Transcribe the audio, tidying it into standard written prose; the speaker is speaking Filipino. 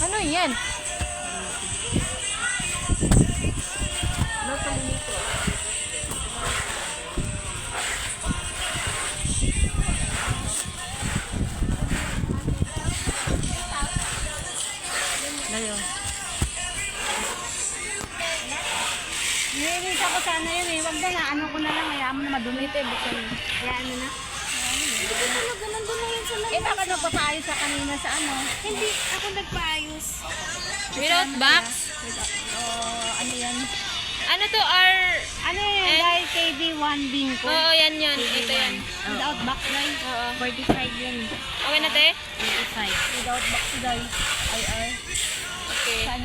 Ano yan? Ngayon. Nilinis ako sana yun eh. Wag na na. Ano ko na lang. Hayaan mo na madumi ito eh. Buksan mo. Hayaan mo na. Hindi ko talaga nandun na yun sa lalim. Eh bakit nagpapaayos ka kanina sa ano? Hindi. Ako nagpaayos. Without box? Ano yan? Ano to? R... Ano yan guys? KB1 Bingko. Oo, yan yan. Ito yan. Without box guys. Oo. 45 yan. Okay na, te? 45. Without box guys. IR. Okay. Saan